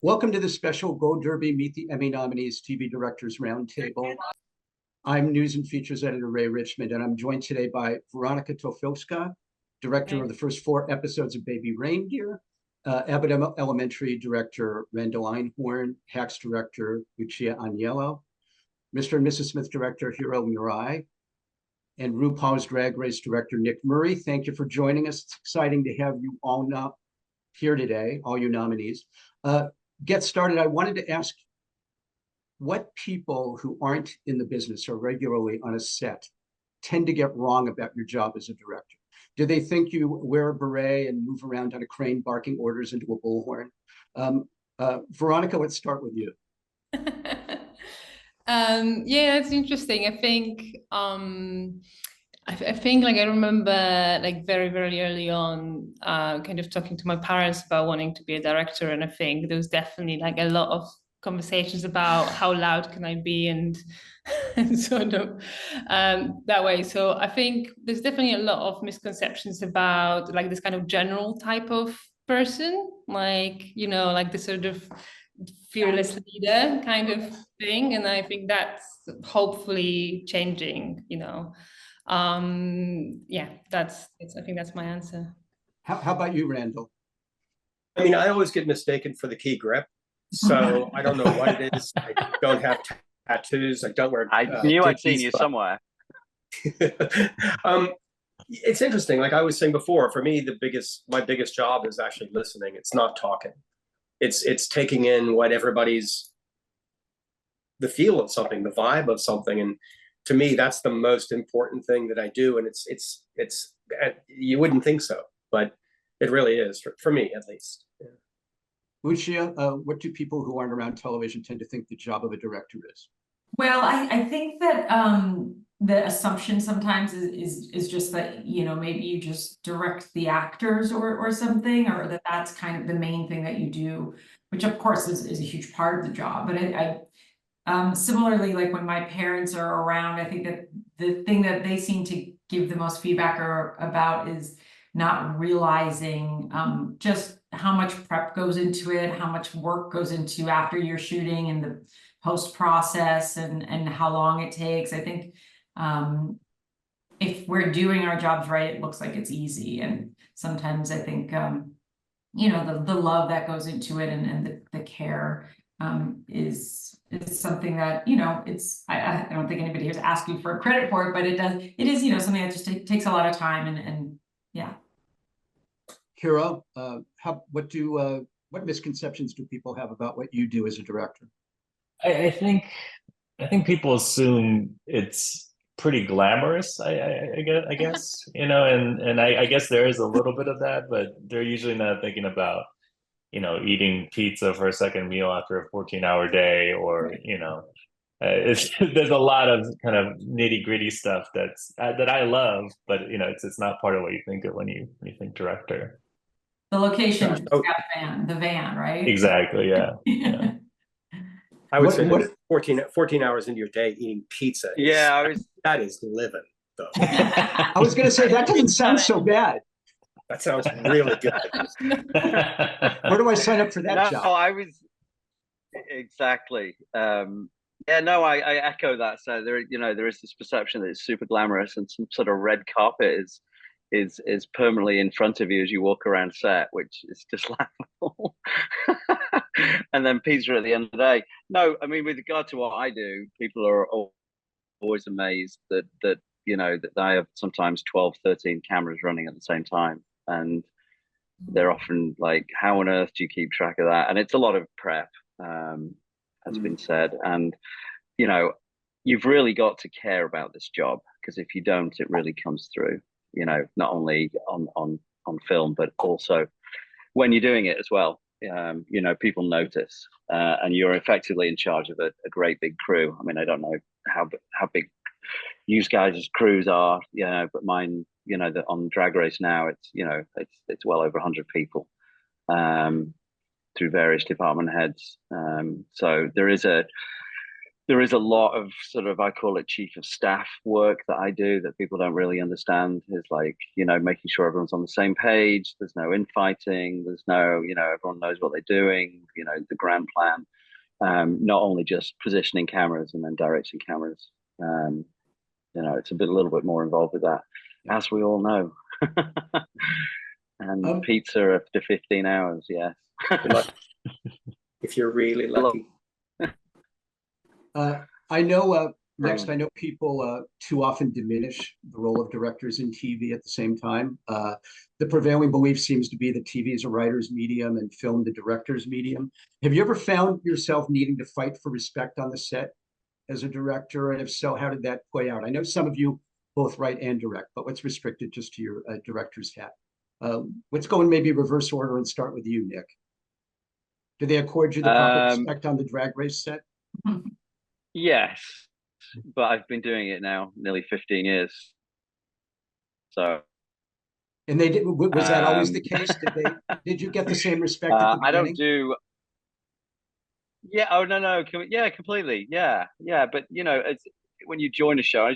Welcome to the special Gold Derby Meet the Emmy Nominees TV Directors Roundtable. I'm News and Features Editor Ray Richmond, and I'm joined today by Weronika Tofilska, Director of the first 4 episodes of Baby Reindeer, Abbott Elementary Director Randall Einhorn, Hacks Director Lucia Aniello, Mr. and Mrs. Smith Director Hiro Murai, and RuPaul's Drag Race Director Nick Murray. Thank you for joining us. It's exciting to have you all here today, all you nominees. Get started, I wanted to ask what people who aren't in the business or regularly on a set tend to get wrong about your job as a director. Do they think you wear a beret and move around on a crane barking orders into a bullhorn? Weronika, let's start with you. Yeah, that's interesting. I think like I remember like very, very early on kind of talking to my parents about wanting to be a director, and I think there was definitely like a lot of conversations about how loud can I be and sort of that way. So I think there's definitely a lot of misconceptions about like this kind of general type of person, like, you know, like the sort of fearless leader kind of thing, and I think that's hopefully changing, you know. Yeah, I think that's my answer. How about you, Randall? I mean, I always get mistaken for the key grip, so I don't know what it is. I don't have tattoos. I don't wear. I knew I'd seen you somewhere. It's interesting. Like I was saying before, for me, my biggest job is actually listening. It's not talking. It's taking in what the feel of something, the vibe of something, and to me, that's the most important thing that I do. And it's you wouldn't think so, but it really is for me, at least. Yeah. Lucia, what do people who aren't around television tend to think the job of a director is? Well, I think that the assumption sometimes is just that, you know, maybe you just direct the actors or something, or that's kind of the main thing that you do, which of course is a huge part of the job. But similarly, like when my parents are around, I think that the thing that they seem to give the most feedback about is not realizing just how much prep goes into it, how much work goes into after you're shooting and the post process and how long it takes. I think if we're doing our jobs right, it looks like it's easy. And sometimes I think, you know, the love that goes into it and the care is something that, you know, I don't think anybody is asking for credit for it, but it is, you know, something that just takes a lot of time and yeah. Hiro, what misconceptions do people have about what you do as a director? I think people assume it's pretty glamorous. I guess you know, and I guess there is a little bit of that, but they're usually not thinking about, you know, eating pizza for a second meal after a 14-hour day, or you know, there's a lot of kind of nitty gritty stuff that I love, but you know, it's not part of what you think of when you think director. The location, the van, right? Exactly. Yeah. Yeah. I would say 14 hours into your day eating pizza. That is living, though. I was going to say, that doesn't sound so bad. That sounds really good. Where do I sign up for that job? No, I was exactly. Yeah, no, I echo that. So there is this perception that it's super glamorous, and some sort of red carpet is permanently in front of you as you walk around set, which is just laughable. And then pizza at the end of the day. No, I mean, with regard to what I do, people are always amazed that you know, that I have sometimes 12, 13 cameras running at the same time. And they're often like, how on earth do you keep track of that? And it's a lot of prep, has been said. And, you know, you've really got to care about this job, because if you don't, it really comes through, you know, not only on film, but also when you're doing it as well. You know, people notice, and you're effectively in charge of a great big crew. I mean, I don't know how big you guys' crews are, you know, but mine, you know, that on Drag Race now, it's, you know, it's well over 100 people through various department heads. So there is there is a lot of sort of, I call it chief of staff work that I do that people don't really understand. Is like, you know, making sure everyone's on the same page. There's no infighting. There's no, you know, everyone knows what they're doing. You know, the grand plan. Not only just positioning cameras and then directing cameras. You know, it's a little bit more involved with that, as we all know. And pizza after 15 hours, yes. If you're really lucky. I know I know people too often diminish the role of directors in TV at the same time. The prevailing belief seems to be that TV is a writer's medium and film the director's medium. Have you ever found yourself needing to fight for respect on the set as a director? And if so, how did that play out? I know some of you both write and direct, but let's restrict it just to your director's hat. Let's go in maybe reverse order and start with you, Nick. Do they accord you the proper respect on the Drag Race set? Yes, but I've been doing it now nearly 15 years. So. And they did. Was that always the case? Did you get the same respect at the beginning? I don't do. Yeah. Oh no. Yeah, completely. Yeah. But you know, it's when you join a show.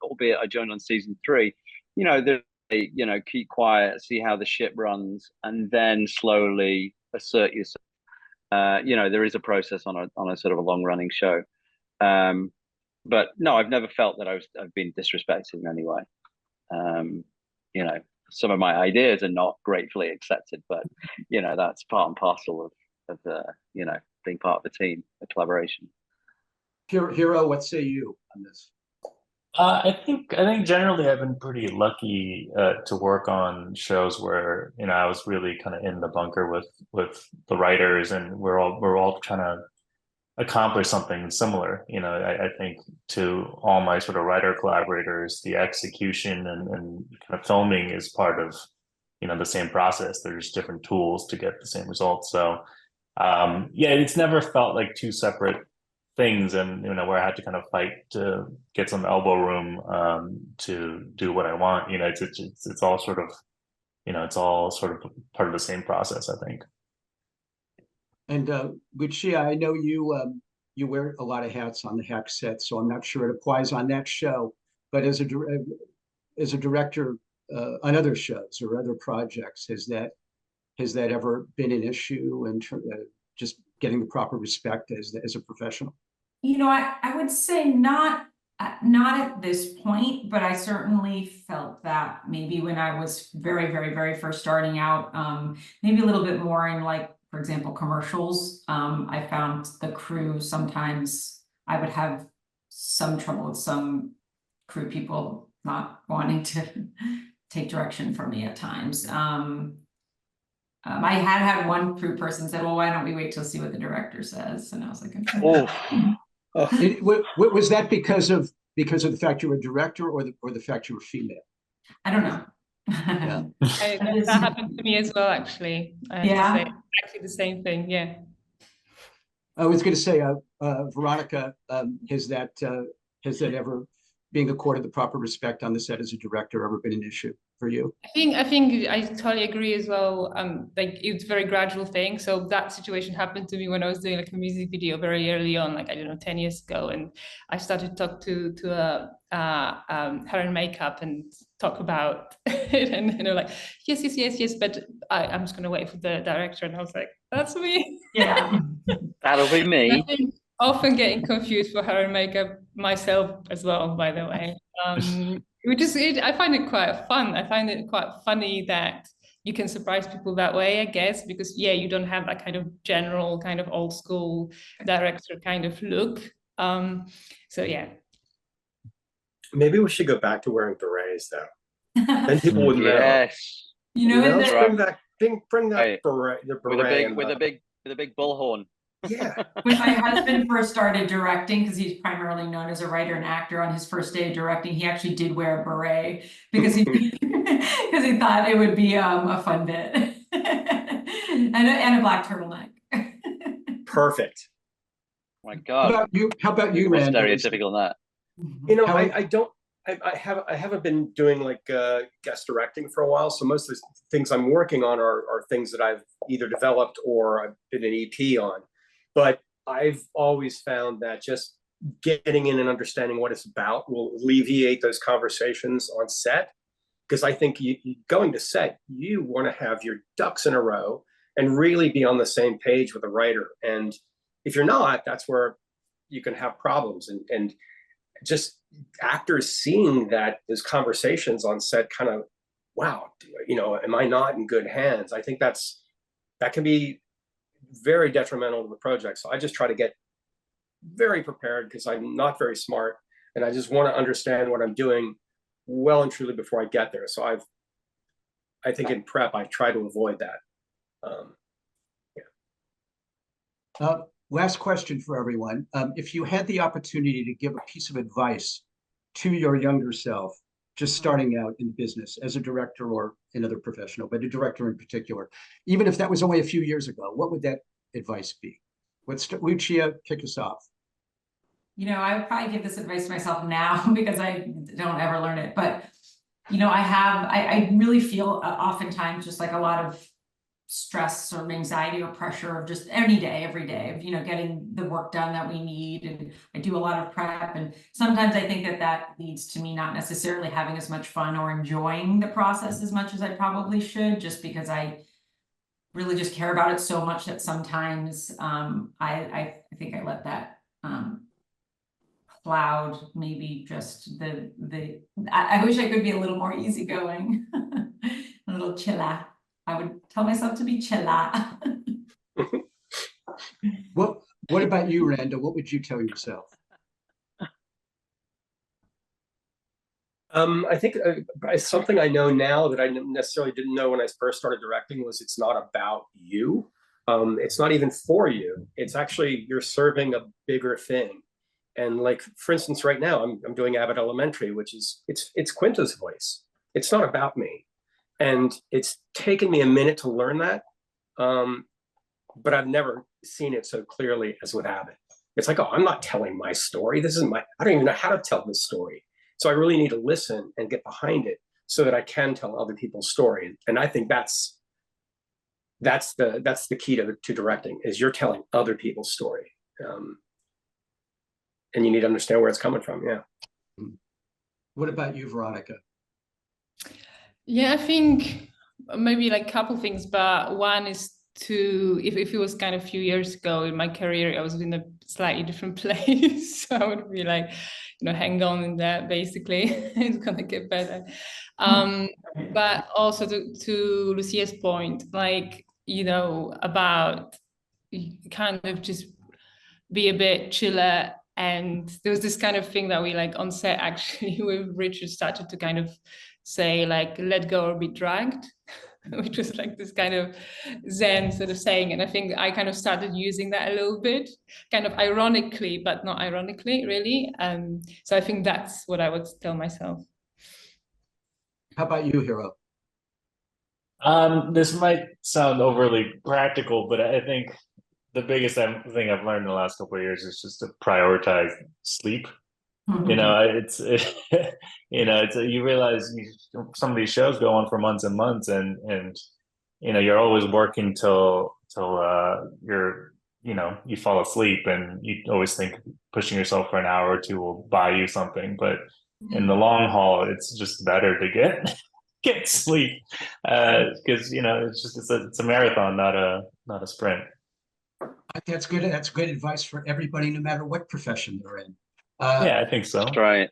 Albeit I joined on season 3. You know, you know, keep quiet, see how the ship runs, and then slowly assert yourself. You know, there is a process on a sort of a long running show. But no, I've never felt that I've been disrespected in any way. You know, some of my ideas are not gratefully accepted, but you know, that's part and parcel of you know, being part of a team, a collaboration. Hiro, what say you on this? I think generally I've been pretty lucky to work on shows where, you know, I was really kind of in the bunker with the writers, and we're all trying to accomplish something similar. You know, I think to all my sort of writer collaborators, the execution and kind of filming is part of, you know, the same process. There's different tools to get the same results. So yeah, it's never felt like two separate things, and you know, where I had to kind of fight to get some elbow room to do what I want. You know, it's all sort of, you know, it's all sort of part of the same process, I think. And Lucia, I know you wear a lot of hats on the Hack set, so I'm not sure it applies on that show. But as a director on other shows or other projects, has that ever been an issue in just getting the proper respect as a professional? You know, I would say not at this point, but I certainly felt that maybe when I was very, very, very first starting out, maybe a little bit more in, like, for example, commercials. I found the crew, sometimes I would have some trouble with some crew people not wanting to take direction from me at times. I had one crew person said, well, why don't we wait till see what the director says? And I was like, okay. Was that because of the fact you were a director, or the fact you were female? I don't know. Yeah. That happened to me as well, actually. I have to say, exactly the same thing. Yeah. I was going to say, Weronika, has that ever, being accorded the proper respect on the set as a director, ever been an issue for you? I think I totally agree as well. Like, it's a very gradual thing. So that situation happened to me when I was doing like a music video very early on, like, I don't know, 10 years ago, and I started to talk to hair and makeup and talk about it, and you know, like, yes, but I'm just gonna wait for the director, and I was like, that's me. Yeah. That'll be me. I think often getting confused for hair and makeup myself as well, by the way. I find it quite fun. I find it quite funny that you can surprise people that way, I guess, because yeah, you don't have that kind of general kind of old school director kind of look. So yeah. Maybe we should go back to wearing berets though. Then people would know. Yes. You know, Bring that beret, the beret with a big bullhorn. Yeah. When my husband first started directing, because he's primarily known as a writer and actor, on his first day of directing, he actually did wear a beret because he thought it would be a fun bit. and a black turtleneck. Perfect. Oh my God. How about you, Randall? Stereotypical on that. You know, I haven't been doing like guest directing for a while, so most of the things I'm working on are things that I've either developed or I've been an EP on. But I've always found that just getting in and understanding what it's about will alleviate those conversations on set. Because I think going to set, you want to have your ducks in a row and really be on the same page with a writer. And if you're not, that's where you can have problems. And just actors seeing that those conversations on set kind of, wow, am I not in good hands? I think that can be very detrimental to the project. So I just try to get very prepared because I'm not very smart, and I just want to understand what I'm doing well and truly before I get there. So I think in prep, I try to avoid that. Last question for everyone. If you had the opportunity to give a piece of advice to your younger self, just starting out in business as a director or another professional, but a director in particular, even if that was only a few years ago, what would that advice be? Lucia, kick us off. I would probably give this advice to myself now because I don't ever learn it. But, I really feel oftentimes just like a lot of stress or anxiety or pressure of just every day of, getting the work done that we need. And I do a lot of prep. And sometimes I think that leads to me not necessarily having as much fun or enjoying the process as much as I probably should, just because I really just care about it so much that sometimes I think I let that cloud maybe just I wish I could be a little more easygoing, a little chilla. I would tell myself to be chilla. What about you, Randall? What would you tell yourself? I think something I know now that I necessarily didn't know when I first started directing was it's not about you. It's not even for you. It's actually you're serving a bigger thing. And like, for instance, right now I'm doing Abbott Elementary, which is it's Quinta's voice. It's not about me. And it's taken me a minute to learn that. But I've never seen it so clearly as with Abbott. It's like, oh, I'm not telling my story. I don't even know how to tell this story. So I really need to listen and get behind it so that I can tell other people's story. And I think that's the key to directing, is you're telling other people's story. And you need to understand where it's coming from. Yeah. What about you, Veronica? Yeah, I think maybe like a couple things, but one is if it was kind of a few years ago in my career, I was in a slightly different place. So I would be like, hang on in there, basically. It's gonna get better. But also to Lucia's point, like, about kind of just be a bit chiller. And there was this kind of thing that we like on set actually with Richard started to kind of say like, let go or be dragged, which was like this kind of Zen sort of saying. And I think I kind of started using that a little bit, kind of ironically, but not ironically, really. So I think that's what I would tell myself. How about you, Hiro? This might sound overly practical, but I think the biggest thing I've learned in the last couple of years is just to prioritize sleep. Mm-hmm. You realize some of these shows go on for months and months, and you're always working till you fall asleep, and you always think pushing yourself for an hour or two will buy you something, but in the long haul, it's just better to get sleep, because it's a marathon, not a sprint. I think that's good. That's good advice for everybody, no matter what profession they're in. Yeah, I think so. That's right.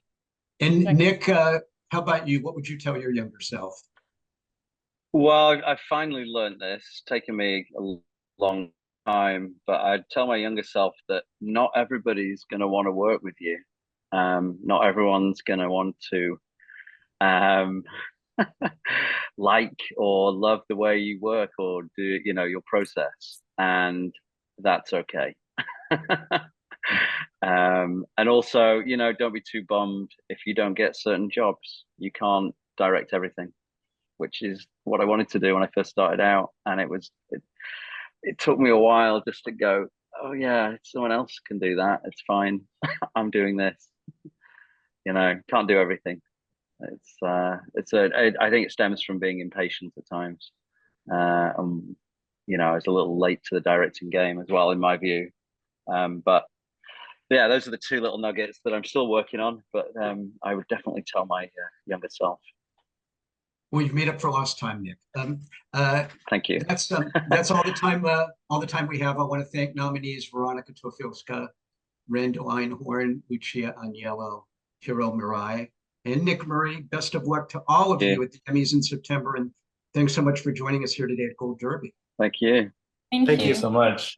And Nick, how about you? What would you tell your younger self? Well, I finally learned this. It's taken me a long time, but I'd tell my younger self that not everybody's going to want to work with you. Not everyone's going to want to like or love the way you work or do, your process. And that's okay. And also, don't be too bummed if you don't get certain jobs. You can't direct everything, which is what I wanted to do when I first started out. And it took me a while just to go, oh yeah, someone else can do that. It's fine. I'm doing this. Can't do everything. I think it stems from being impatient at times. I was a little late to the directing game as well, in my view. But yeah, those are the two little nuggets that I'm still working on, but I would definitely tell my younger self. Well, you've made up for lost time, Nick. Thank you. That's all the time we have. I want to thank nominees Weronika Tofilska, Randall Einhorn, Lucia Aniello, Hiro Murai, and Nick Murray. Best of luck to all of you at the Emmys in September, and thanks so much for joining us here today at Gold Derby. Thank you. Thank Thank you you so much.